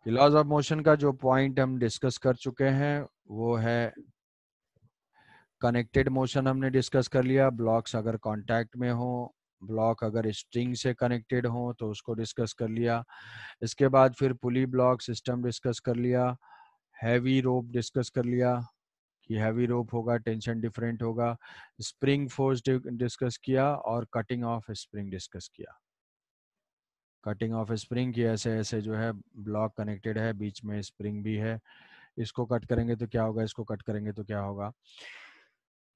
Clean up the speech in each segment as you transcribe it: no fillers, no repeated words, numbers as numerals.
कि laws of motion का जो पॉइंट हम डिस्कस कर चुके हैं वो है कनेक्टेड मोशन हमने डिस्कस कर लिया, ब्लॉक्स अगर कांटेक्ट में हो, ब्लॉक अगर स्ट्रिंग से कनेक्टेड हो तो उसको डिस्कस कर लिया। इसके बाद फिर पुली ब्लॉक सिस्टम डिस्कस कर लिया, हैवी रोप डिस्कस कर लिया कि हैवी रोप होगा टेंशन डिफरेंट होगा, स्प्रिंग फोर्स डिस्कस किया और कटिंग ऑफ स्प्रिंग डिस्कस किया। कटिंग ऑफ स्प्रिंग की ऐसे ऐसे जो है ब्लॉक कनेक्टेड है, बीच में स्प्रिंग भी है, इसको कट करेंगे तो क्या होगा, इसको कट करेंगे तो क्या होगा।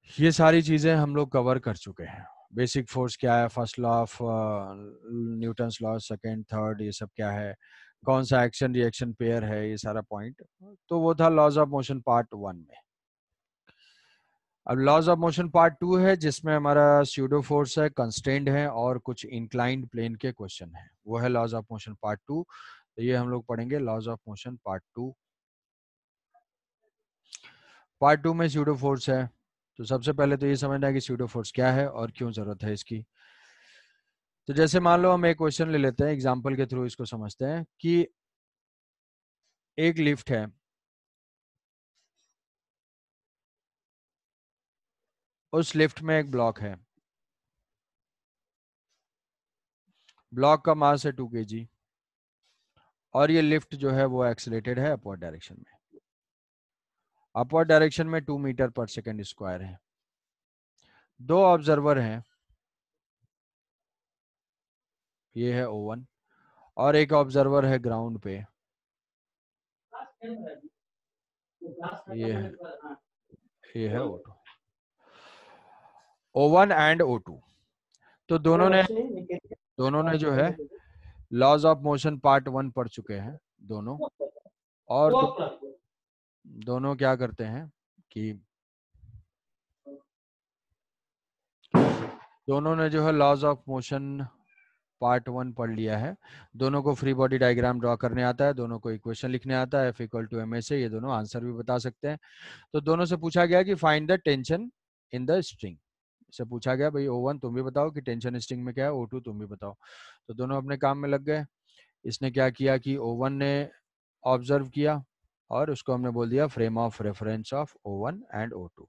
ये सारी चीजें हम लोग कवर कर चुके हैं। बेसिक फोर्स क्या है, first law of Newton's law, second third, ये सब क्या है, कौन सा एक्शन रिएक्शन पेयर है, ये सारा पॉइंट तो वो था लॉज ऑफ मोशन पार्ट 1 में। अब लॉज ऑफ मोशन पार्ट 2 है जिसमें हमारा स्यूडो फोर्स है, कंस्ट्रेंड है और कुछ इंक्लाइंड प्लेन के क्वेश्चन है, वो है लॉज ऑफ मोशन पार्ट 2। तो ये हम लोग पढ़ेंगे laws of motion part 2। Part 2 में स्यूडो फोर्स है, तो सबसे पहले तो ये समझना है कि स्यूडो फोर्स क्या है और क्यों जरूरत है इसकी। तो जैसे मान लो हम एक क्वेश्चन ले लेते हैं, एग्जांपल के थ्रू इसको समझते हैं कि एक लिफ्ट है, उस लिफ्ट में एक ब्लॉक है, ब्लॉक का मास है 2 kg और ये लिफ्ट जो है वो एक्सीलरेटेड है अपवर्ड डायरेक्शन में, अपवर्ड डायरेक्शन में 2 मीटर पर सेकेंड स्क्वायर है। दो ऑब्जर्वर हैं, ये है O1 और एक ऑब्जर्वर है ग्राउंड पे, ये है O2, O1 एंड O2। तो दोनों ने जो है लॉज ऑफ मोशन पार्ट 1 पढ़ चुके हैं दोनों, और दोनों क्या करते हैं कि दोनों ने जो है लॉज ऑफ मोशन पार्ट 1 पढ़ लिया है, दोनों को फ्री बॉडी डायग्राम ड्रॉ करने आता है, दोनों को इक्वेशन लिखने आता है, F=ma से ये दोनों आंसर भी बता सकते हैं। तो दोनों से पूछा गया कि find the tension in the string, से पूछा गया भाई O1 तुम भी बताओ कि टेंशन स्ट्रिंग में क्या है, O2 तुम भी बताओ। तो दोनों अपने काम में लग गए। इसने क्या किया कि O1 ने ऑब्जर्व किया और उसको हमने बोल दिया frame of reference of O1 and O2।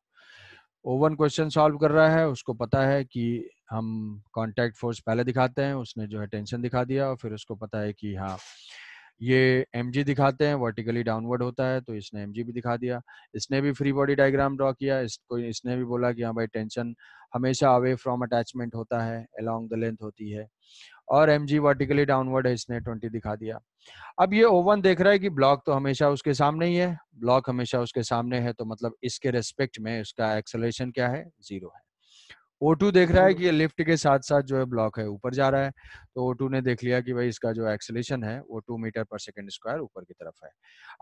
O1 question solve कर रहा है, उसको पता है कि हम कांटेक्ट फोर्स पहले दिखाते हैं, उसने जो है टेंशन दिखा दिया, और फिर उसको पता है कि हाँ ये mg दिखाते हैं, वर्टिकली डाउनवर्ड होता है, तो इसने mg भी दिखा दिया। इसने भी फ्री बॉडी डायग्राम ड्रॉ किया, इसने भी बोला कि हाँ भाई टेंशन हमेशा अवे फ्रॉम अटैचमेंट होता है, अलोंग द लेंथ होती है, और mg वर्टिकली डाउनवर्ड है, इसने 20 दिखा दिया। अब ये O1 देख रहा है कि ब्लॉक तो हमेशा उसके सामने ही है, ब्लॉक हमेशा उसके सामने है, तो मतलब इसके रेस्पेक्ट में उसका एक्सेलरेशन क्या है, 0 है। O2 देख रहा है कि ये लिफ्ट के साथ साथ जो है ब्लॉक है ऊपर जा रहा है, तो O2 ने देख लिया कि भाई इसका जो एक्सेलरेशन है वो 2 मीटर पर सेकंड स्क्वायर ऊपर की तरफ है।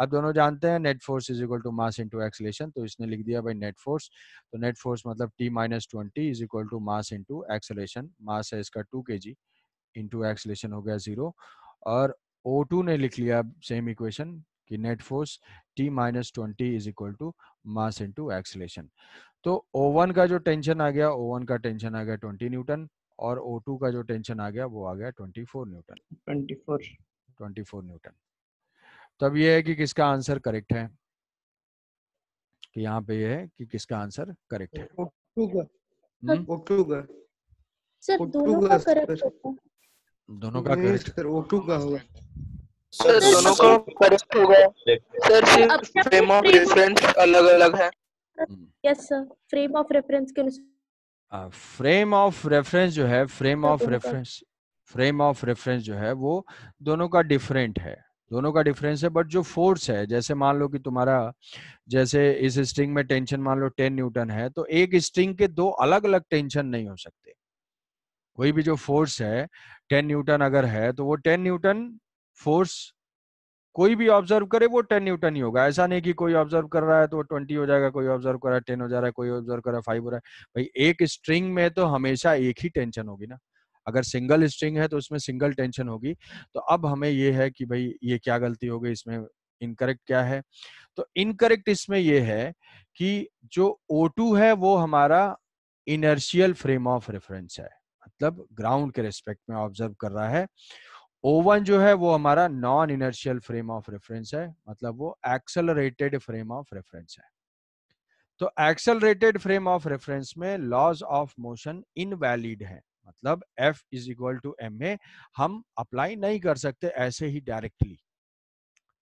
अब दोनों जानते हैं net force is equal to mass into acceleration, तो इसने लिख दिया भाई नेट फोर्स, तो नेट फोर्स मतलब T-20 is equal to mass into acceleration, mass है इसका 2 kg इंटू एक्सेलरेशन हो गया 0, और O2 ने लिख लिया सेम इक्वेशन कि net force T-20 is equal to mass into acceleration. तो O1 का जो टेंशन आ गया, O1 का टेंशन आ गया 20 न्यूटन, और O2 का जो टेंशन आ गया वो आ गया 24 न्यूटन। 24 न्यूटन। तब ये है कि किसका आंसर करेक्ट है, कि यहाँ पे ये है कि किसका आंसर करेक्ट है। O2 का O2 का सर दोनों का करेक्ट होगा, दोनों का नहीं करेक्ट, सर O2 का होगा सर दोनों का करेक्ट होगा सर, सिर्फ फ्रेम ऑफ रेफरेंस अलग अलग है। Yes sir, frame of reference के अनुसार फ्रेम ऑफ रेफरेंस जो है, फ्रेम ऑफ रेफरेंस जो है वो दोनों का डिफरेंट है, दोनों का डिफरेंस है, बट जो फोर्स है, जैसे मान लो कि तुम्हारा जैसे इस स्ट्रिंग में टेंशन मान लो 10 न्यूटन है, तो एक स्ट्रिंग के दो अलग अलग टेंशन नहीं हो सकते। कोई भी जो फोर्स है 10 न्यूटन अगर है तो वो 10 न्यूटन फोर्स कोई भी ऑब्जर्व करे वो 10 न्यूटन ही होगा। ऐसा नहीं कि कोई ऑब्जर्व कर रहा है तो 20 हो जाएगा, कोई ऑब्जर्व कर रहा है 10 हो जा रहा है, कोई ऑब्जर्व कर रहा है 5 हो रहा है। भाई एक स्ट्रिंग में तो हमेशा एक ही टेंशन होगी ना, अगर सिंगल स्ट्रिंग है तो उसमें सिंगल टेंशन होगी। तो अब हमें ये है कि भाई ये क्या गलती हो गई इसमें, इनकरेक्ट क्या है, तो इनकरेक्ट इसमें ये है कि जो O2 है वो हमारा इनर्शियल फ्रेम ऑफ रेफरेंस है, मतलब ग्राउंड के रेस्पेक्ट में ऑब्जर्व कर रहा है। O1 जो है वो हमारा non inertial frame of reference है, मतलब वो एक्सेलरेटेड फ्रेम ऑफ रेफरेंस है। तो एक्सेलरेटेड फ्रेम ऑफ रेफरेंस में लॉज ऑफ मोशन इनवैलिड है, मतलब F is equal to ma हम अप्लाई नहीं कर सकते ऐसे ही डायरेक्टली।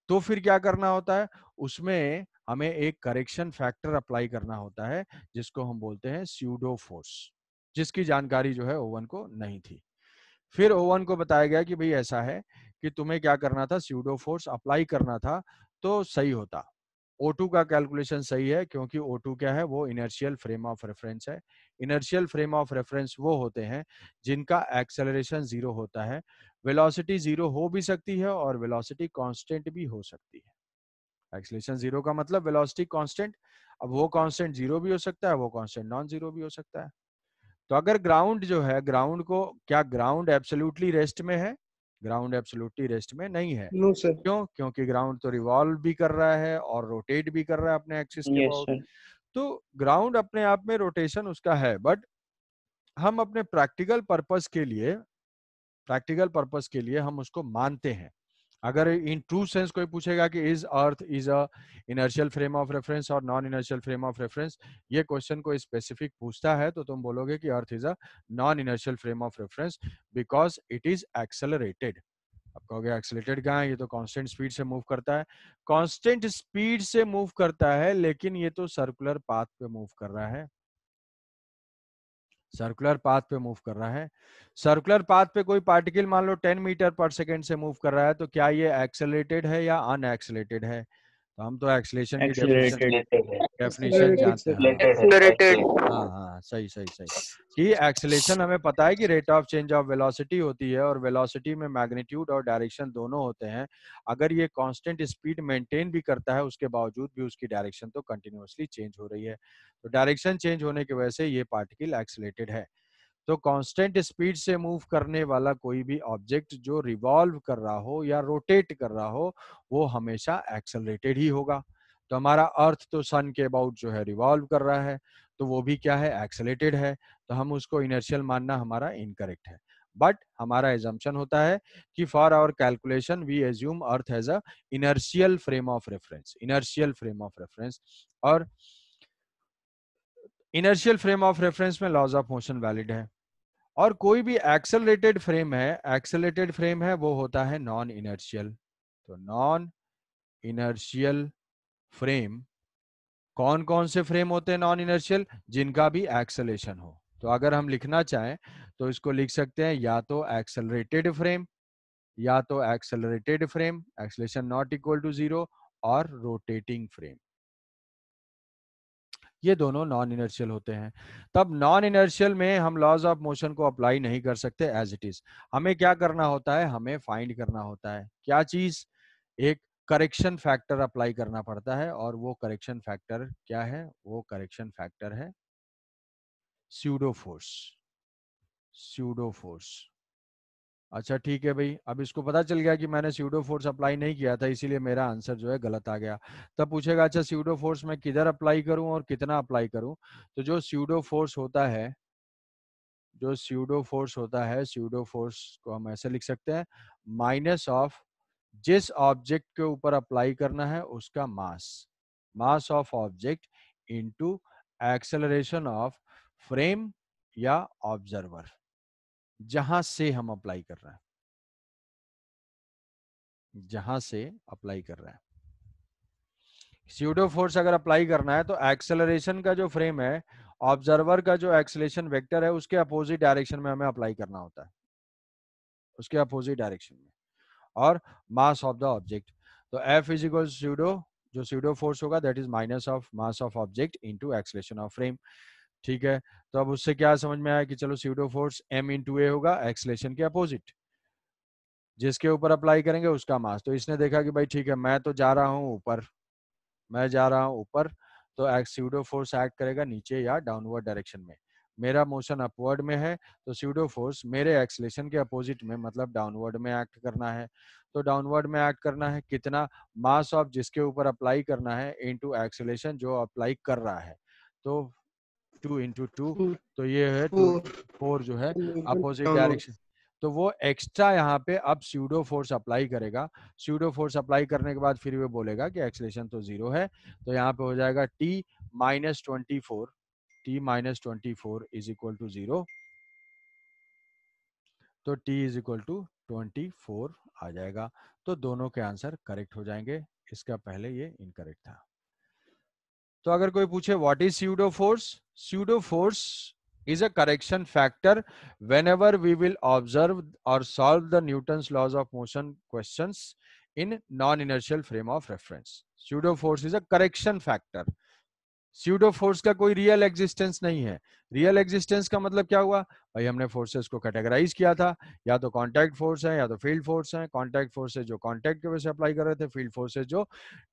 तो फिर क्या करना होता है, उसमें हमें एक करेक्शन फैक्टर अप्लाई करना होता है जिसको हम बोलते हैं स्यूडो फोर्स, जिसकी जानकारी जो है O1 को नहीं थी। फिर O1 को बताया गया कि भाई ऐसा है कि तुम्हें क्या करना था, स्यूडो फोर्स अप्लाई करना था तो सही होता। O2 का कैलकुलेशन सही है क्योंकि O2 क्या है, वो इनर्शियल फ्रेम ऑफ रेफरेंस है। इनर्शियल फ्रेम ऑफ रेफरेंस वो होते हैं जिनका एक्सेलरेशन जीरो होता है। वेलोसिटी जीरो हो भी सकती है और वेलोसिटी कांस्टेंट भी हो सकती है। एक्सेलरेशन जीरो का मतलब वेलोसिटी कांस्टेंट। अब वो कांस्टेंट जीरो भी हो सकता है, वो कांस्टेंट नॉन जीरो भी हो सकता है। तो अगर ग्राउंड जो है, ग्राउंड को क्या ग्राउंड एब्सोल्युटली रेस्ट में है? ग्राउंड एब्सोल्युटली रेस्ट में नहीं है। No sir. क्यों? क्योंकि ग्राउंड तो रिवॉल्व भी कर रहा है और रोटेट भी कर रहा है अपने एक्सिस के यस अबाउट। सर। तो ग्राउंड अपने आप में रोटेशन उसका है, बट हम अपने प्रैक्टिकल पर्पस के लिए हम उसको मानते हैं। अगर इन ट्रू सेंस कोई पूछेगा कि is earth is a inertial frame of reference और non inertial frame of reference, ये क्वेश्चन को स्पेसिफिक पूछता है तो तुम बोलोगे कि earth is a non inertial frame of reference because it is accelerated. अब कहोगे एक्सेलरेटेड कहाँ है, ये तो कांस्टेंट स्पीड से मूव करता है। कांस्टेंट स्पीड से मूव करता है लेकिन ये तो सर्कुलर पाथ पे मूव कर रहा है। सर्कुलर पाथ पे मूव कर रहा है। सर्कुलर पाथ पे कोई पार्टिकल मान लो 10 मीटर पर सेकेंड से मूव कर रहा है, तो क्या ये एक्सेलरेटेड है या अनएक्सेलरेटेड है? तो हम तो एक्सेलरेशन की डेफिनेशन एक्सीलरेटेड जानते हैं। एक्सेलरेटेड। हाँ हाँ, सही सही सही। कि एक्सेलेरेशन हमें पता है कि rate of change of velocity होती है और वेलोसिटी में मैग्नीट्यूड और डायरेक्शन दोनों होते हैं। अगर ये कांस्टेंट स्पीड मेंटेन भी करता है उसके बावजूद भी उसकी डायरेक्शन तो कंटिन्यूअसली चेंज हो रही है। तो डायरेक्शन चेंज होने की वजह से ये पार्टिकल एक्सेलरेटेड है। तो कांस्टेंट स्पीड से मूव करने वाला कोई भी ऑब्जेक्ट जो रिवॉल्व कर रहा हो या रोटेट कर रहा हो वो हमेशा एक्सेलरेटेड ही होगा। तो हमारा अर्थ तो सन के अबाउट जो है रिवॉल्व कर रहा है, तो वो भी क्या है, एक्सेलरेटेड है। तो हम उसको इनर्शियल मानना हमारा इनकरेक्ट है। बट हमारा एजम्पशन होता है कि for our calculation we assume Earth has a inertial frame of reference, inertial frame of reference. और इनर्शियल फ्रेम ऑफ रेफरेंस में लॉज ऑफ मोशन वैलिड है। और कोई भी एक्सेलरेटेड फ्रेम है वो होता है नॉन इनर्शियल। तो नॉन इनर्शियल फ्रेम, कौन कौन से फ्रेम होते हैं नॉन इनर्शियल? जिनका भी एक्सेलेरेशन हो। तो अगर हम लिखना चाहें तो इसको लिख सकते हैं या तो एक्सेलरेटेड फ्रेम, या तो accelerated frame acceleration not equal to zero, और रोटेटिंग फ्रेम। ये दोनों नॉन इनर्शियल होते हैं। तब नॉन इनर्शियल में हम लॉज ऑफ मोशन को अप्लाई नहीं कर सकते एज इट इज। हमें क्या करना होता है, हमें फाइंड करना होता है क्या चीज, एक करेक्शन फैक्टर अप्लाई करना पड़ता है। और वो करेक्शन फैक्टर क्या है? वो करेक्शन फैक्टर है स्यूडो फोर्स। Pseudo force. अच्छा ठीक है भाई, अब इसको पता चल गया कि मैंने स्यूडो फोर्स अप्लाई नहीं किया था इसीलिए मेरा आंसर जो है गलत आ गया। तब पूछेगा अच्छा स्यूडो फोर्स मैं किधर अप्लाई करूं और कितना अप्लाई करूं? तो जो स्यूडो फोर्स होता है, स्यूडो फोर्स को हम ऐसे लिख सकते हैं, माइनस ऑफ जिस ऑब्जेक्ट के ऊपर अप्लाई करना है उसका mass, mass of object into acceleration of frame या ऑब्जर्वर, जहां से हम अप्लाई कर रहे हैं, जहां से अप्लाई कर रहे हैं। स्यूडो फोर्स अगर अप्लाई करना है तो एक्सेलरेशन का जो फ्रेम है, ऑब्जर्वर का जो एक्सेलरेशन वेक्टर है उसके अपोजिट डायरेक्शन में हमें अप्लाई करना होता है, उसके अपोजिट डायरेक्शन में। और मास ऑफ द ऑब्जेक्ट, तो F इज इक्वल स्यूडो, जो स्यूडो फोर्स होगा that is minus of mass of object into acceleration of frame. ठीक है, तो अब उससे क्या समझ में आया कि चलो स्यूडो फोर्स m इंटू ए होगा, एक्सेलरेशन के अपोजिट, जिसके ऊपर अप्लाई करेंगे उसका मास। तो इसने देखा कि भाई ठीक है मैं तो जा रहा हूँ ऊपर, मैं जा रहा हूँ ऊपर, तो स्यूडो फोर्स एक्ट करेगा नीचे या डाउनवर्ड डायरेक्शन में। मेरा मोशन अपवर्ड में है तो स्यूडो फोर्स मेरे एक्सेलरेशन के अपोजिट में मतलब डाउनवर्ड में एक्ट करना है। तो डाउनवर्ड में एक्ट करना है कितना, मास ऑफ जिसके ऊपर अप्लाई करना है इनटू एक्सेलरेशन जो अप्लाई कर रहा है, तो 2 इंटू 2, तो ये है 2 4 4 जो है अपोजिट डाउनवर्ड। डायरेक्शन। तो वो एक्स्ट्रा यहाँ पे अब स्यूडो फोर्स अप्लाई करेगा। स्यूडो फोर्स अप्लाई करने के बाद फिर वो बोलेगा कि एक्सेलरेशन तो 0 है, तो यहाँ पे हो जाएगा t minus 24, t minus 24 is equal to 0, तो t इज इक्वल टू 24 आ जाएगा। तो दोनों के आंसर करेक्ट हो जाएंगे, इसका पहले ये इनकरेक्ट था। तो अगर कोई पूछे what is pseudo force is a correction factor whenever we will observe or solve the Newton's laws of motion questions in non-inertial frame of reference. Pseudo force is a correction factor. Pseudo force का कोई real existence नहीं है। Real existence का मतलब क्या हुआ भाई, हमने फोर्सेस को कैटेगराइज किया था, या तो कांटेक्ट फोर्स है या तो फील्ड फोर्स है। कांटेक्ट फोर्सेस जो कांटेक्ट की वजह से अप्लाई कर रहे थे, फील्ड फोर्सेस जो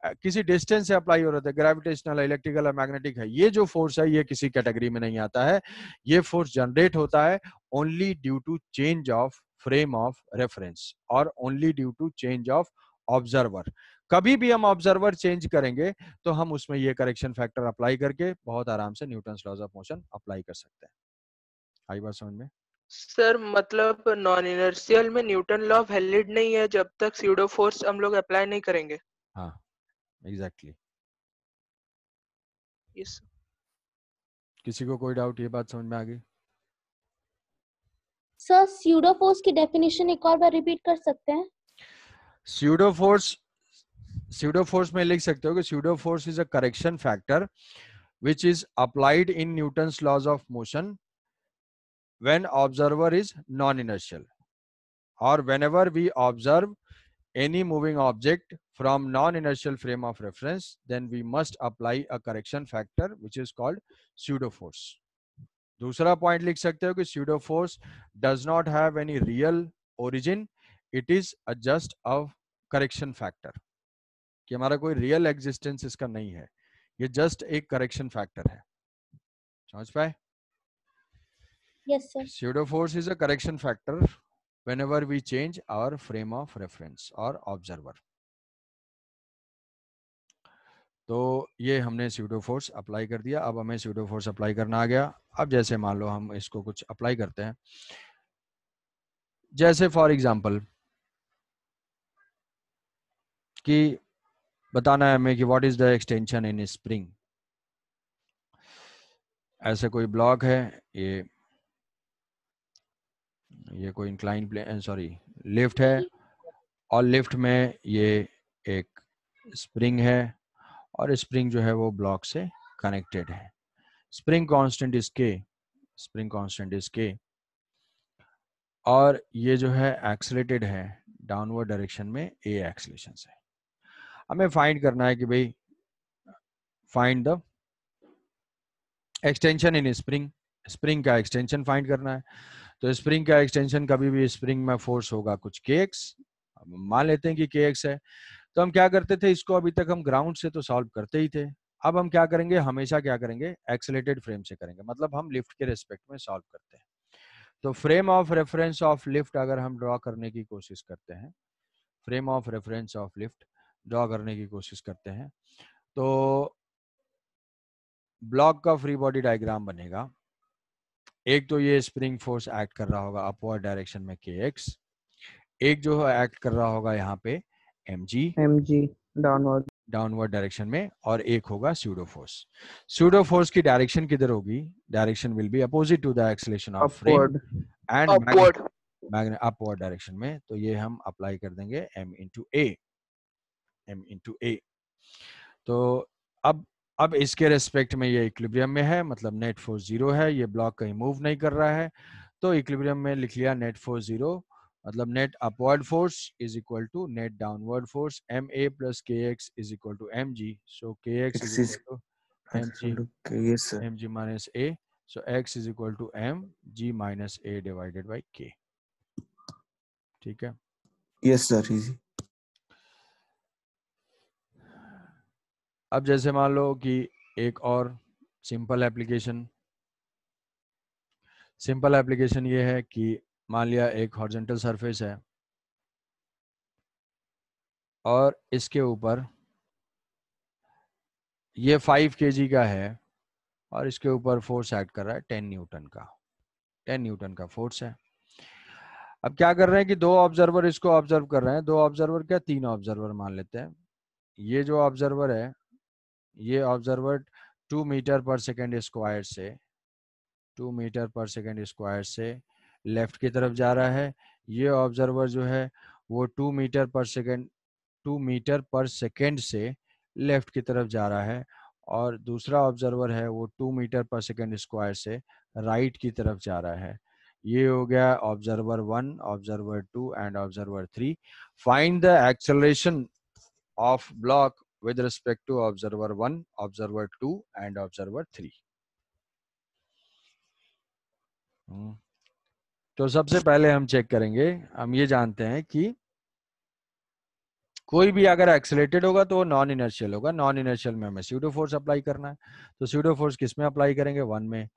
किसी डिस्टेंस से अप्लाई हो रहे थे, ग्रेविटेशनल, इलेक्ट्रिकल, मैग्नेटिक है। ये जो फोर्स है ये किसी कैटेगरी में नहीं आता है। ये फोर्स जनरेट होता है only due to change of frame of reference और only due to change of observer. कभी भी हम ऑब्जर्वर चेंज करेंगे तो हम उसमें ये करेक्शन फैक्टर अप्लाई करके बहुत आराम से Newton's laws of motion apply कर सकते हैं। आई बात समझ में? सर मतलब नॉन इनर्शियल में न्यूटन लॉ वैलिड नहीं है जब तक स्यूडो फोर्स हम लोग अप्लाई नहीं करेंगे। हाँ एग्जैक्टली। यस। किसी को कोई डाउट, ये बात समझ में आ गई? सर स्यूडो फोर्स की डेफिनेशन एक और बार रिपीट कर सकते हैं? स्यूडो फोर्स में लिख सकते हो कि pseudo force is a correction factor which is applied in Newton's laws of motion when observer is non-inertial, or whenever we observe any moving object from non-inertial frame of reference, then we must apply a correction factor which is called pseudo force. दूसरा point लिख सकते हो कि pseudo force does not have any real origin, it is just a correction factor, कि हमारा कोई real existence इसका नहीं है, ये जस्ट एक करेक्शन फैक्टर है। समझ पाए? Yes sir. Pseudo force is a correction factor whenever we change our frame of reference or observer. तो ये हमने pseudo force अप्लाई कर दिया। अब हमें pseudo force अप्लाई करना आ गया। अब जैसे मान लो हम इसको कुछ अप्लाई करते हैं, जैसे फॉर एग्जांपल कि बताना है हमें कि what is the extension in spring. ऐसे कोई ब्लॉक है, ये कोई इंक्लाइन प्लेन, सॉरी लिफ्ट है, और लिफ्ट में ये एक स्प्रिंग है और स्प्रिंग जो है वो ब्लॉक से कनेक्टेड है। स्प्रिंग कांस्टेंट इज के, स्प्रिंग कांस्टेंट इज के, और ये जो है एक्सेलरेटेड है डाउनवर्ड डायरेक्शन में ए एक्सेलरेशन से। हमें फाइंड करना है कि भाई find the extension in spring, spring का एक्सटेंशन फाइंड करना है। तो स्प्रिंग का एक्सटेंशन, कभी भी स्प्रिंग में फोर्स होगा कुछ kx, मान लेते हैं कि kx है। तो हम क्या करते थे, इसको अभी तक हम ग्राउंड से तो सॉल्व करते ही थे, अब हम क्या करेंगे, हमेशा क्या करेंगे, एक्सेलरेटेड फ्रेम से करेंगे, मतलब हम लिफ्ट के रिस्पेक्ट में सॉल्व करते हैं। तो frame of reference of lift अगर हम ड्रॉ करने की कोशिश करते हैं, frame of reference of lift draw करने की कोशिश करते हैं, तो ब्लॉक का फ्री बॉडी डायग्राम बनेगा। एक तो ये स्प्रिंग फोर्स एक्ट कर रहा होगा अपवर्ड डायरेक्शन में kx, एक जो है एक्ट कर रहा होगा यहाँ पे mg डाउनवर्ड डायरेक्शन में, और एक होगा स्यूडो फोर्स। स्यूडो फोर्स की डायरेक्शन किधर होगी, direction will be opposite to the acceleration of frame and upward direction में। तो ये हम अप्लाई कर देंगे m into a। तो अब इसके रेस्पेक्ट में ये इक्विलिब्रियम में है, मतलब नेट फोर्स 0 है, ये ब्लॉक कहीं मूव नहीं कर रहा है, तो इक्विलिब्रियम में लिख लिया नेट फोर्स 0, मतलब net upward force is equal to net downward force ma plus kx is equal to mg, so kx is equal to mg minus a, so x is equal to mg minus a divided by k। ठीक है? Yes sir, easy. अब जैसे मान लो कि एक और simple application ये है कि मान लिया एक हॉरिजॉन्टल सरफेस है और इसके ऊपर ये 5 kg का है और इसके ऊपर फोर्स एक्ट कर रहा है 10 न्यूटन का, 10 न्यूटन का फोर्स है। अब क्या कर रहे हैं कि दो ऑब्जर्वर इसको ऑब्जर्व कर रहे हैं, दो ऑब्जर्वर क्या, तीन ऑब्जर्वर मान लेते हैं। ये जो ऑब्जर्वर है, ये observer 2 metre per second square से 2 मीटर पर सेकेंड स्क्वायर से लेफ्ट की तरफ जा रहा है। ये ऑब्जर्वर जो है वो 2 metre per second 2 metre per second से लेफ्ट की तरफ जा रहा है, और दूसरा ऑब्जर्वर है वो 2 मीटर पर सेकेंड स्क्वायर से राइट की तरफ जा रहा है। ये हो गया observer 1, observer 2 and observer 3। Find the acceleration of block with respect to observer 1, observer 2 and observer 3। तो सबसे पहले हम चेक करेंगे, हम ये जानते हैं कि कोई भी अगर एक्सेलेरेटेड होगा तो वो नॉन इनर्शियल होगा। नॉन इनर्शियल में हमें स्यूडो फोर्स अप्लाई करना है, तो स्यूडो फोर्स किस में अप्लाई करेंगे, 1 में।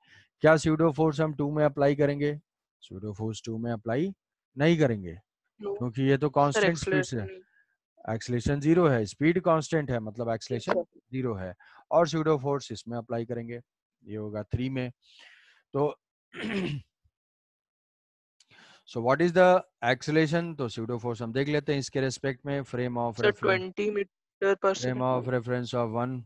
क्या स्यूडो फोर्स हम 2 में अप्लाई करेंगे, स्यूडो फोर्स 2 में अप्लाई नहीं करेंगे, क्योंकि ये तो सर कांस्टेंट स्पीड से, एक्सेलरेशन एक्सेलेरेशन 0 है, स्पीड कांस्टेंट है, मतलब एक्सेलेरेशन 0 है, और स्यूडो फोर्स इसमें अप्लाई करेंगे, ये होगा 3 में। तो so what is the acceleration, तो स्यूडो फोर्स हम देख लेते हैं इसके रेस्पेक्ट में। Frame of sir reference, 20 metre पर फ्रेम ऑफ रेफरेंस ऑफ 1,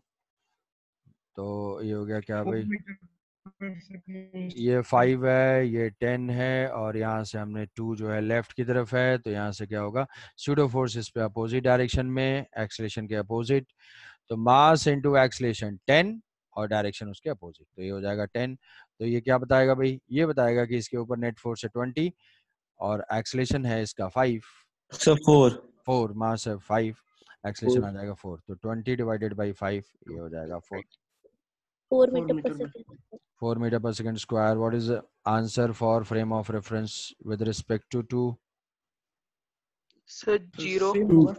तो ये हो गया क्या 4 भाई, मीटर पर सेकंड। ये 5 है, ये 10 है, और यहाँ से हमने 2 जो है लेफ्ट की तरफ है, तो यहाँ से क्या होगा, स्यूडो फोर्स इस पे अपोजिट डायरेक्शन में, एक्सेलेरेशन के अपोजिट, तो मास इनटू एक्सेलेरेशन 10 और डायरेक्शन उसके अपोजिट, तो ये हो जाएगा 10। तो ये क्या बताएगा भाई, ये बताएगा कि इसके ऊपर नेट फोर्स है 20 और एक्सेलेरेशन है इसका 5, सर 4 मास है 5, एक्सेलेरेशन आ जाएगा 4, तो 20 डिवाइडेड बाई 5, ये हो जाएगा 4 4 4 मीटर पर metre per second. 4 meter per second square. What is the answer for frame of reference with respect to 2? Sir 0 same होगा।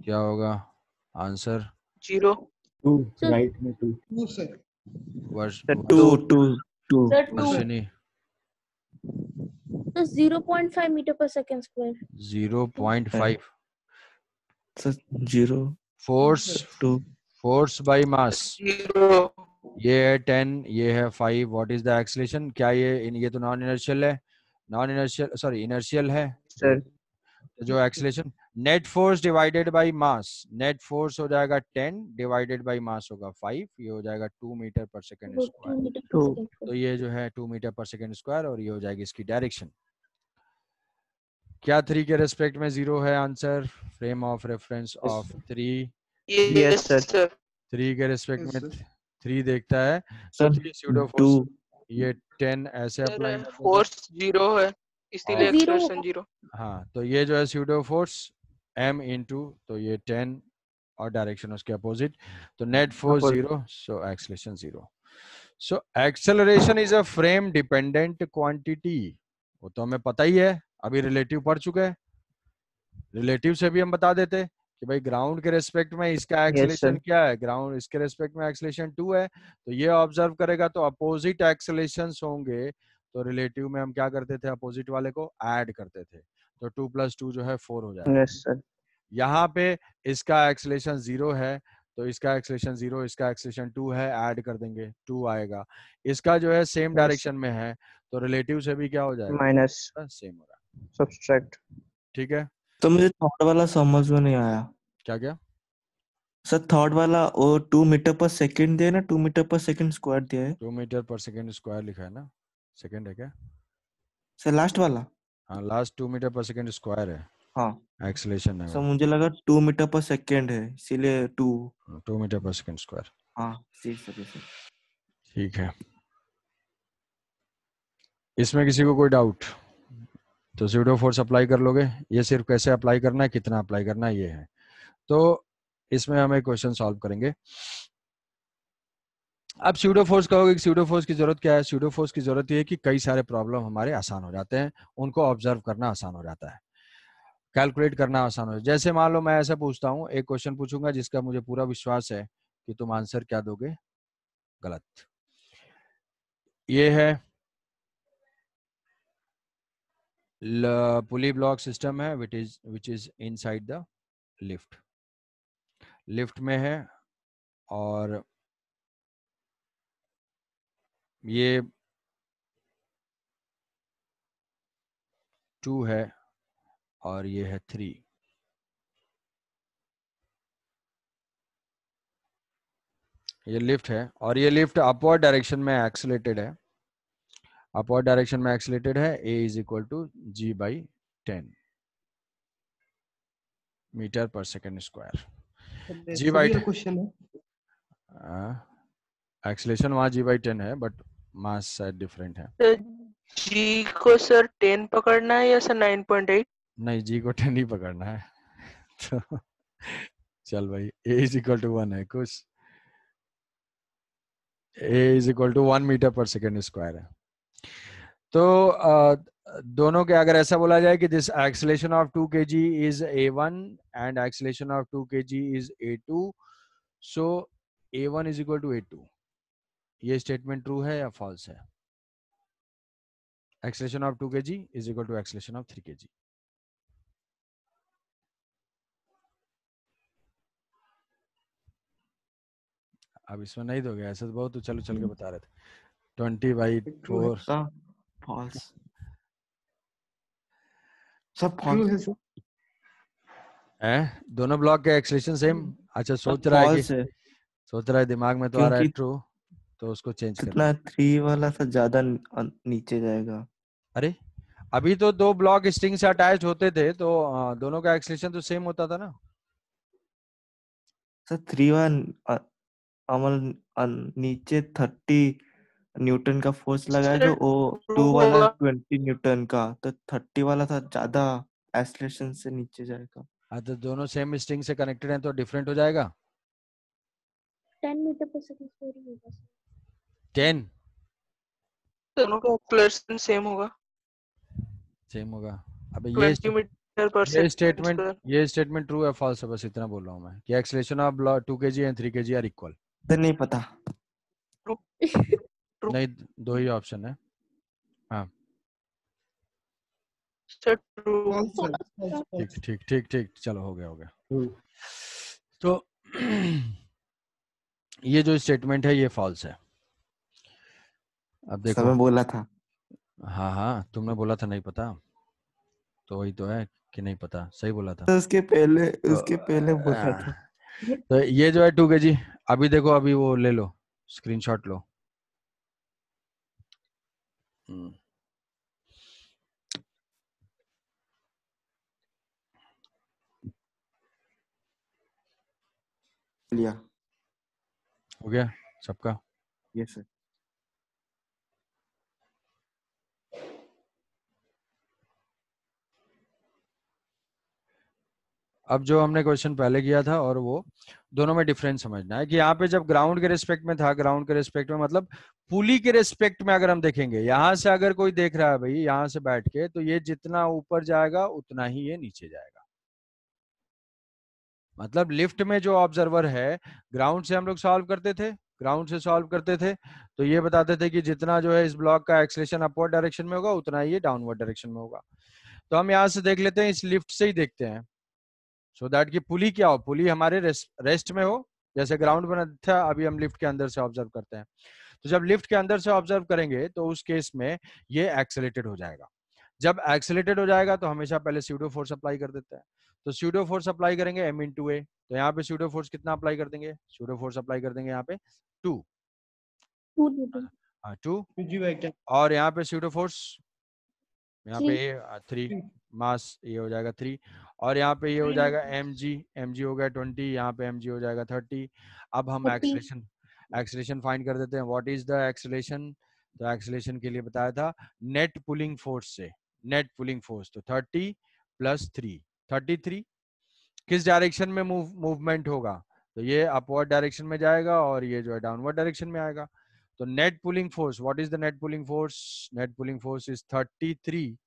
क्या होगा आंसर? 0 2 Sir- राइट में 2 2 सर। वर्ष 2 Sir, 2. वर्षिनी So 0.5 meter per second square. 0.5 sir 0 force 2 force by mass, 0 ये है 10, ये है 5। What is the acceleration? क्या ये तो नॉन इनर्शियल है, नॉन इनर्शियल सॉरी इनर्शियल है, सर तो जो acceleration net force divided by mass, net force हो जाएगा 10 डिवाइडेड बाय मास होगा 5, ये हो जाएगा 2 metre per second 2 square. meter per Two. second तो square. ये जो है 2 मीटर पर सेकेंड स्क्वायर, और ये हो जाएगी इसकी डायरेक्शन। क्या 3 के रेस्पेक्ट में 0 है answer? Frame of reference of 3, yes sir 3 के रेस्पेक्ट Yes, में sir. 3 देखता है, सर तो 3 स्यूडो 2 फोर्स, ये 10 ऐसे अप्लाई कर देगा। फोर्स 0 है इसीलिए और- Zero एक्सेलरेशन 0 हाँ, तो ये जो है स्यूडो फोर्स m इंटू, तो ये 10 और डायरेक्शन उसके अपोजिट, तो net force 0, so acceleration 0। So acceleration is a frame dependent quantity, वो तो हमें पता ही है, अभी रिलेटिव पढ़ चुके हैं। रिलेटिव से भी हम बता देते कि भाई ग्राउंड के रेस्पेक्ट में इसका एक्सेलेरेशन क्या है, ग्राउंड इसके रेस्पेक्ट में एक्सेलेरेशन 2 है, तो ये ऑब्जर्व करेगा तो अपोजिट एक्सेलेरेशंस होंगे, तो रिलेटिव में हम क्या करते थे, अपोजिट वाले को ऐड करते थे, तो 2 + 2 जो है 4 हो जाएगा। यस सर यहाँ पे इसका एक्सेलेरेशन 0 है, तो इसका एक्सेलेरेशन 0, इसका एक्सेलेरेशन 2 है, ऐड कर देंगे 2 आएगा। इसका जो है सेम डायरेक्शन में है, तो रिलेटिव से भी क्या हो जाएगा, माइनस सेम हो रहा है। सब्सट्रैक्ट। ठीक है, तो मुझे थर्ड वाला समझ में नहीं आया क्या क्या सर। थर्ड वाला वो 2 मीटर पर सेकंड दिया है ना, 2 मीटर पर सेकंड स्क्वायर दिया है 2 मीटर पर सेकेंड स्क्वायर लिखा है ना, सेकेंड है क्या? सर लास्ट वाला। हाँ, last 2 metre per second square है, हाँ एक्सेलेरेशन है सर वो, मुझे लगा 2 मीटर पर सेकंड है इसीलिए 2। 2 मीटर पर सेकेंड स्क्वायर। हाँ जी सर सर। ठीक है, इसमें किसी को कोई डाउट? तो स्यूडो फोर्स अप्लाई कर लोगे, ये सिर्फ कैसे अप्लाई करना है, कितना अप्लाई करना है, ये है। तो इसमें हम एक क्वेश्चन सॉल्व करेंगे। अब स्यूडो फोर्स कहोगे कि स्यूडो फोर्स की जरूरत क्या है? स्यूडो फोर्स की जरूरत ये है कि कई सारे प्रॉब्लम हमारे आसान हो जाते हैं, उनको ऑब्जर्व करना आसान हो जाता है, कैलकुलेट करना आसान हो। जैसे मान लो मैं ऐसा पूछता हूँ, एक क्वेश्चन पूछूंगा जिसका मुझे पूरा विश्वास है कि तुम आंसर क्या दोगे, गलत। ये है पुली ब्लॉक सिस्टम है, which is inside the lift, lift में है, और ये 2 है और ये है 3। ये लिफ्ट है और ये लिफ्ट अपवर्ड डायरेक्शन में एक्सेलेरेटेड है, अपवर्ड डायरेक्शन में एक्सेलेरेटेड है। A is equal to G/10 metre per second square. G/10 question है। एक्सेलेरेशन वहाँ G/10 है बट मास शायद डिफरेंट है। तो जी को सर 10 पकड़ना है या सर 9.8? नहीं, G को 10 ही पकड़ना है। तो चल भाई, A इज इक्वल टू 1 है कुछ, A is equal to 1 metre per second square है। तो दोनों के अगर ऐसा बोला जाए कि this acceleration of 2 kg is A1 and acceleration of 2 kg is A2, so A1 is equal to A2, ये स्टेटमेंट ट्रू है या फॉल्स है? Acceleration of 2 kg is equal to acceleration of 3 kg। अब इसमें नहीं दोगे ऐसा तो बहुत उछल उछल के बता रहे थे। 20/4 सब फॉल्स, सब ट्रू फॉल्स, है सर। है। दोनों ब्लॉक के एक्सेलेरेशन सेम। अच्छा, सब सोच रहा है कि फॉल्स है सोच रहा है दिमाग में तो आ रहा है क्योंकि ट्रू, तो उसको चेंज कर कितना दे। 3 वाला सा ज्यादा नीचे जाएगा। अरे अभी तो दो ब्लॉक स्ट्रिंग से अटैच होते थे तो दोनों का एक्सेलेरेशन तो सेम होता था ना। सर 3 वाला अमल नीचे 30 न्यूटन का फोर्स लगाएगा, सर वो ट्रू 2 वाला होगा। 20 न्यूटन का, तो 30 वाला था ज्यादा एक्सेलरेशन से नीचे जाएगा। हाँ तो दोनों सेम स्ट्रिंग से कनेक्टेड हैं तो डिफरेंट हो जाएगा। 10 मीटर पर सेकंड स्क्वायर ही होगा सर। 10 दोनों का एक्सेलरेशन सेम होगा, सेम होगा। अबे 20 मीटर पर ये सेकंड स्टेटमेंट स्क्वायर। ये स्टेटमेंट ट्रू है फॉल्स है, बस इतना बोल रहा हूँ मैं कि acceleration of 2 kg and 3 kg are equal. तो नहीं पता। ट्रू नहीं, दो ही ऑप्शन है। हाँ sir, true. False sir, false ठीक फॉल्स। ठीक ठीक ठीक, चलो हो गया हो गया। ट्रू। तो ये जो स्टेटमेंट है ये फॉल्स है। अब देखो, समय बोला था। हाँ हाँ तुमने बोला था नहीं पता, तो वही तो है कि नहीं पता, सही बोला था। तो उसके पहले बोला था। तो ये जो है 2 kg, अभी देखो, अभी वो ले लो, स्क्रीनशॉट लो। लिया। हो गया सबका? Yes sir. अब जो हमने क्वेश्चन पहले किया था और वो दोनों में डिफरेंस समझना है कि यहाँ पे जब ग्राउंड के रिस्पेक्ट में था, ग्राउंड के रिस्पेक्ट में मतलब पुली के रिस्पेक्ट में अगर हम देखेंगे, यहाँ से अगर कोई देख रहा है भाई यहाँ से बैठ के, तो ये जितना ऊपर जाएगा उतना ही ये नीचे जाएगा। मतलब लिफ्ट में जो ऑब्जर्वर है, ग्राउंड से हम लोग सॉल्व करते थे, ग्राउंड से सॉल्व करते थे तो ये बताते थे कि जितना जो है इस ब्लॉक का एक्सेलेरेशन अपवर्ड डायरेक्शन में होगा उतना ही ये डाउनवर्ड डायरेक्शन में होगा। तो हम यहाँ से देख लेते हैं, इस लिफ्ट से ही देखते हैं, सो दैट कि पुली क्या हो, पुली हमारे रेस्ट में हो, जैसे ग्राउंड बना था, अभी हम लिफ्ट के अंदर से ऑब्जर्व करते हैं। तो जब लिफ्ट के अंदर से ऑब्जर्व करेंगे तो उस केस में ये एक्सेलेरेटेड हो जाएगा। जब एक्सेलेरेटेड हो जाएगा तो हमेशा पहले स्यूडो फोर्स अप्लाई कर देता है। तो स्यूडो फोर्स अप्लाई करेंगे m/a, तो यहाँ पे स्यूडो फोर्स कितना अप्लाई कर देंगे? स्यूडो फोर्स अप्लाई कर देंगे यहाँ पे 2, 2 न्यूटन। 2, G/10। और यहाँ पे स्यूडो फोर्स यहाँ पे 3। 3, मास ये हो जाएगा 3, और यहाँ पे ये हो जाएगा mg हो गया 20, यहाँ पे mg हो जाएगा 30। अब हम 30। एक्सेलेरेशन फाइंड कर देते हैं। What is the acceleration? तो एक्सेलेरेशन के लिए बताया था नेट पुलिंग फोर्स से, नेट पुलिंग फोर्स, तो 30 + 3, 33। किस डायरेक्शन में मूवमेंट होगा? तो ये अपवर्ड डायरेक्शन में जाएगा और ये जो है डाउनवर्ड डायरेक्शन में आएगा। तो net pulling force, what is the net pulling force? Net pulling force is 33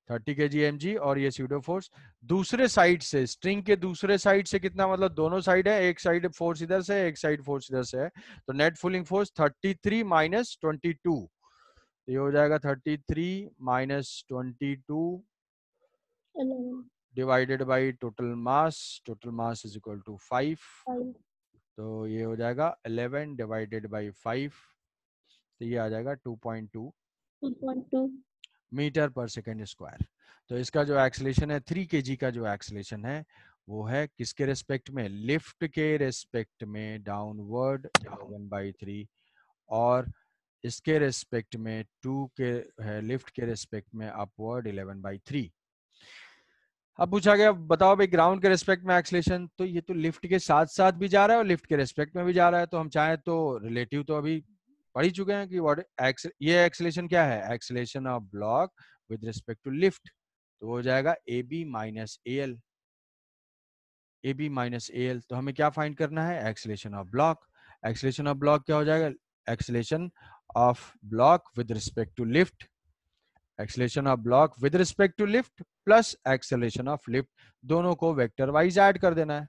30 kg mg, और ये स्यूडो फोर्स दूसरे साइड से, स्ट्रिंग के दूसरे साइड से कितना, मतलब दोनों साइड है, एक साइड फोर्स इधर से है, एक साइड फोर्स इधर से है, तो नेट पुलिंग फोर्स 33 - 22, ये हो जाएगा 33 - 22 11। Divided by total mass is equal to 5। 5। तो ये हो जाएगा 11 डिवाइडेड बाई 5, तो ये आ जाएगा 2.2 2.2 मीटर पर सेकेंड स्क्वायर। तो इसका जो एक्सेलेरेशन है 3 kg का जो एक्सेलेरेशन है वो है किसके रेस्पेक्ट में, लिफ्ट के रेस्पेक्ट में डाउनवर्ड 11/3, और इसके रेस्पेक्ट में 2 के है, लिफ्ट के रेस्पेक्ट में अपवर्ड 11/3। अब पूछा गया बताओ भाई ग्राउंड के रेस्पेक्ट में एक्सेलेरेशन, तो ये तो लिफ्ट के साथ साथ भी जा रहा है और लिफ्ट के रेस्पेक्ट में भी जा रहा है, तो हम चाहें तो रिलेटिव तो अभी पढ़ ही चुके हैं कि व्हाट ये एक्सेलेरेशन क्या है, acceleration of block with respect to lift, तो वो हो जाएगा AB minus AL, AB minus AL। तो हमें क्या फाइंड करना है, acceleration of block. Acceleration of block क्या हो जाएगा, acceleration of block with respect to lift, acceleration of block with respect to lift plus acceleration of lift, दोनों को वेक्टर वाइज ऐड कर देना है।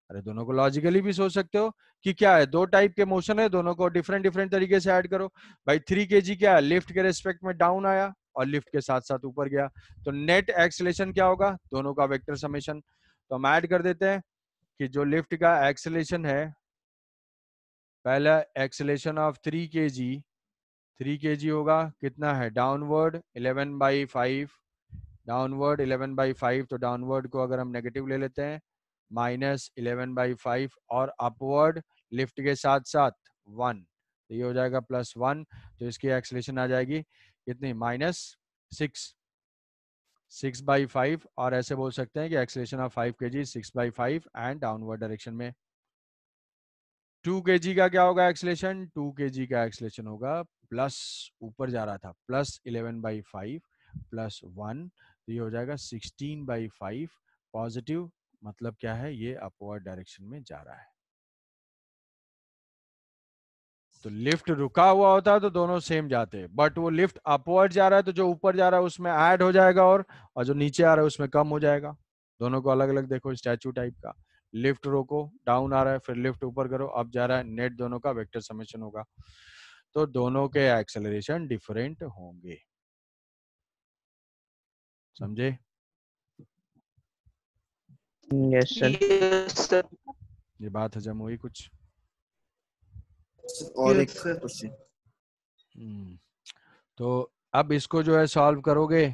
अरे दोनों को लॉजिकली भी सोच सकते हो कि क्या है, दो टाइप के मोशन है, दोनों को डिफरेंट डिफरेंट तरीके से ऐड करो। भाई 3 kg क्या है, लिफ्ट के रेस्पेक्ट में डाउन आया और लिफ्ट के साथ साथ ऊपर गया, तो नेट एक्सेलेरेशन क्या होगा, दोनों का वेक्टर समेशन। तो हम ऐड कर देते हैं कि जो लिफ्ट का एक्सेलेरेशन है, पहला एक्सेलेरेशन ऑफ 3 kg, 3 kg होगा कितना है, डाउनवर्ड 11/5, डाउनवर्ड 11/5, तो डाउनवर्ड को अगर हम नेगेटिव ले लेते हैं माइनस 11/5, और अपवर्ड लिफ्ट के साथ साथ 1, तो ये हो जाएगा +1, तो इसकी एक्सेलेरेशन आ जाएगी कितनी, -6, 6/5, और ऐसे बोल सकते हैं कि acceleration of 5 kg 6/5 and downward direction में। 2 kg का क्या होगा एक्सेलेरेशन, 2 kg का एक्सेलेरेशन होगा प्लस, ऊपर जा रहा था +11/5 +1, तो ये हो जाएगा 16/5 पॉजिटिव, मतलब क्या है, ये अपवर्ड डायरेक्शन में जा रहा है। तो लिफ्ट रुका हुआ होता है तो दोनों सेम जाते, बट वो लिफ्ट अपवर्ड जा रहा है तो जो ऊपर जा रहा है उसमें ऐड हो जाएगा, और जो नीचे आ रहा है उसमें कम हो जाएगा। दोनों को अलग अलग देखो, स्टैचू टाइप का, लिफ्ट रोको, डाउन आ रहा है, फिर लिफ्ट ऊपर करो, अब जा रहा है, नेट दोनों का वेक्टर समेशन होगा, तो दोनों के एक्सेलरेशन डिफरेंट होंगे। समझे? Yes sir. Yes sir. ये बात हजम हुई कुछ? और एक Yes, sir. क्वेश्चन। तो अब इसको जो है सॉल्व करोगे,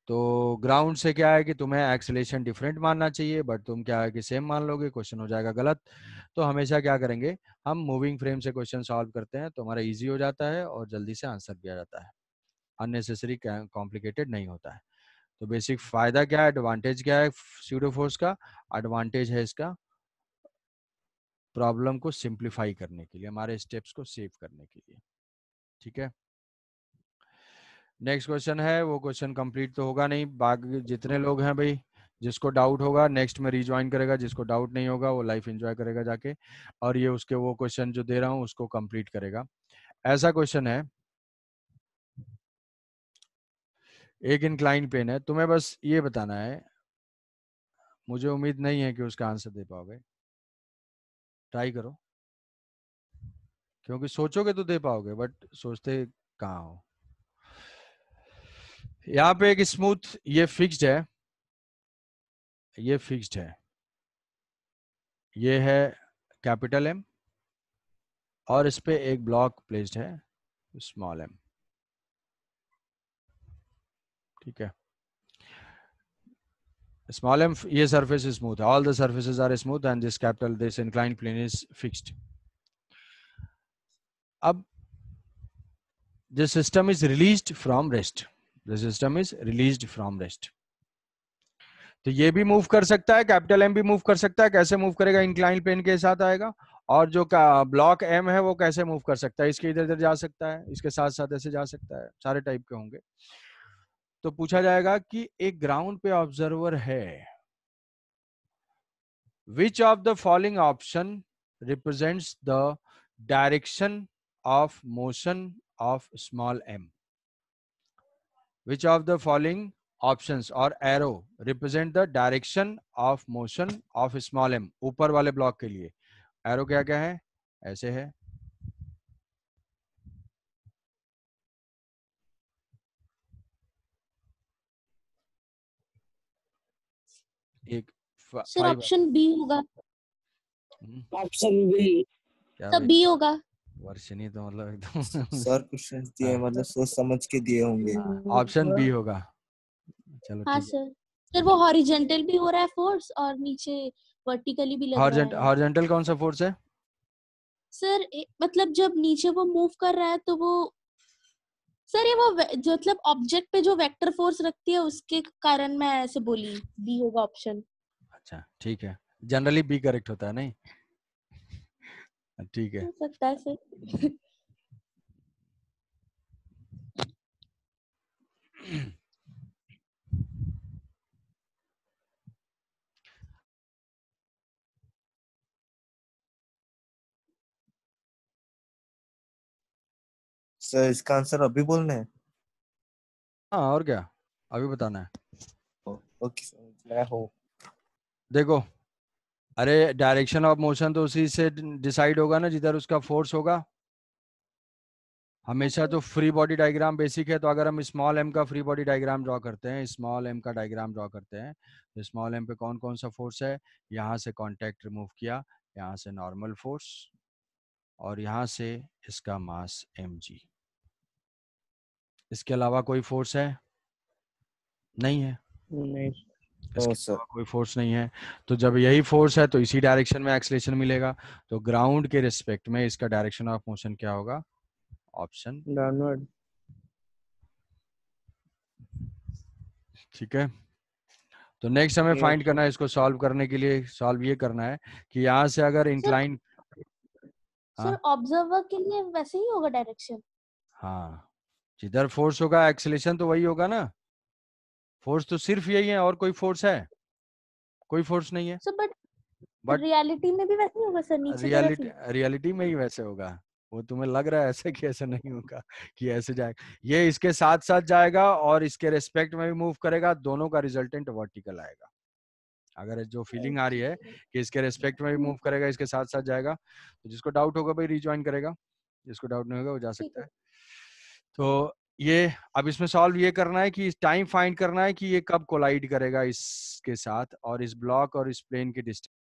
तो ग्राउंड से क्या है कि तुम्हें एक्सेलेरेशन डिफरेंट मानना चाहिए, बट तुम क्या है कि सेम मान लोगे, क्वेश्चन हो जाएगा गलत। तो हमेशा क्या करेंगे, हम मूविंग फ्रेम से क्वेश्चन सॉल्व करते हैं तो हमारा इजी हो जाता है और जल्दी से आंसर भी आ जाता है, अननेसेसरी कॉम्प्लिकेटेड नहीं होता है। तो बेसिक फायदा क्या है, एडवांटेज क्या है स्यूडो फोर्स का, एडवांटेज है इसका प्रॉब्लम को सिंप्लीफाई करने के लिए, हमारे स्टेप्स को सेव करने के लिए। ठीक है, नेक्स्ट क्वेश्चन है, वो क्वेश्चन कंप्लीट तो होगा नहीं, बाकी जितने लोग हैं भाई, जिसको डाउट होगा नेक्स्ट में रिज्वाइन करेगा, जिसको डाउट नहीं होगा वो लाइफ एंजॉय करेगा जाके, और ये उसके वो क्वेश्चन जो दे रहा हूँ उसको कंप्लीट करेगा। ऐसा क्वेश्चन है, एक इंक्लाइन प्लेन है, तुम्हें बस ये बताना है, मुझे उम्मीद नहीं है कि उसका आंसर दे पाओगे, ट्राई करो, क्योंकि सोचोगे तो दे पाओगे बट सोचते कहाँ हो। यहाँ पे एक स्मूथ, ये फिक्स्ड है, ये फिक्स्ड है, ये है कैपिटल एम, और इस पे एक ब्लॉक प्लेस्ड है स्मॉल एम। ठीक है, स्मॉल एम, ये सरफेस स्मूथ है, all the surfaces are smooth and this capital, this inclined plane is fixed. अब this system is released from rest, this system is released from rest, तो ये भी move कर सकता है, कैपिटल एम भी मूव कर सकता है, कैसे मूव करेगा, इंक्लाइन प्लेन के साथ आएगा, और जो ब्लॉक एम है वो कैसे मूव कर सकता है, इसके इधर इधर जा सकता है, इसके साथ साथ ऐसे जा सकता है, सारे टाइप के होंगे। तो पूछा जाएगा कि एक ग्राउंड पे ऑब्जर्वर है, which of the following option represents the direction of motion of small m, which of the following options or arrow represent the direction of motion of small m, ऊपर वाले ब्लॉक के लिए arrow क्या क्या है, ऐसे है, एक सर 5, ऑप्शन बी होगा। Option B. क्या तब भाई बी होगा। वर्षिनी तो मतलब एकदम सर क्वेश्चन दिए हाँ। मतलब सोच समझ के दिए होंगे। ऑप्शन बी होगा। चलो हाँ ठीक है। सर। सर वो हॉरिजेंटल भी हो रहा है फोर्स और नीचे वर्टिकली भी लग रहा है। हॉरिजेंटल कौन सा फोर्स है? सर मतलब जब नीचे वो मूव कर रहा है तो वो सर ये वो जो मतलब ऑब्जेक्ट पे जो वेक्टर फोर्स रखती है उसके कारण मैं ऐसे बोली बी होगा ऑप्शन। अच्छा ठीक है, जनरली बी करेक्ट होता है नहीं? ठीक है। हो सकता है सर। सर इसका आंसर अभी बोलना है? हाँ और क्या, अभी बताना है। ओके सर, मैं हूँ। देखो, अरे डायरेक्शन ऑफ मोशन तो उसी से डिसाइड होगा ना जिधर उसका फोर्स होगा। हमेशा तो फ्री बॉडी डायग्राम बेसिक है, तो अगर हम स्मॉल एम का फ्री बॉडी डायग्राम ड्रॉ करते हैं, स्मॉल एम का डायग्राम ड्रॉ करते हैं, तो स्मॉल एम पे कौन कौन सा फोर्स है? यहाँ से कांटेक्ट रिमूव किया, यहाँ से नॉर्मल फोर्स, और यहाँ से इसका मास mg। इसके अलावा कोई फोर्स है? नहीं है। नहीं इसके सर अलावा कोई फोर्स नहीं है। तो जब यही फोर्स है तो इसी डायरेक्शन में एक्सलेशन मिलेगा। तो ग्राउंड के रिस्पेक्ट में इसका डायरेक्शन ऑफ मोशन क्या होगा? ऑप्शन। डाउनवर्ड। ठीक है। तो नेक्स्ट हमें फाइंड करना है, इसको सॉल्व करने के लिए सॉल्व ये करना है कि यहाँ से अगर इंक्लाइन। सर हाँ ऑब्जर्वर के लिए वैसे ही होगा डायरेक्शन। हाँ, जिधर फोर्स होगा एक्सेलेरेशन तो वही होगा ना। फोर्स तो सिर्फ यही है, और कोई फोर्स है? कोई फोर्स नहीं है। सर बट बट रियलिटी में भी वैसे ही होगा सर, नीचे तरफ ही। रियलिटी में ही वैसे होगा। वो तुम्हें लग रहा है ऐसे कि ऐसे नहीं होगा कि ऐसे जाएगा। ये इसके साथ साथ जाएगा और इसके रेस्पेक्ट में भी मूव करेगा, दोनों का रिजल्टेंट वर्टिकल आएगा। अगर जो फीलिंग आ रही है कि इसके रेस्पेक्ट में भी मूव करेगा, इसके साथ साथ जाएगा, तो जिसको डाउट होगा भाई रिज्वाइन करेगा, जिसको डाउट नहीं होगा वो जा ठीक सकता है। है। तो ये अब इसमें सॉल्व ये करना है कि टाइम फाइंड करना है कि ये कब कोलाइड करेगा इसके साथ, और इस ब्लॉक और इस प्लेन के डिस्टेंस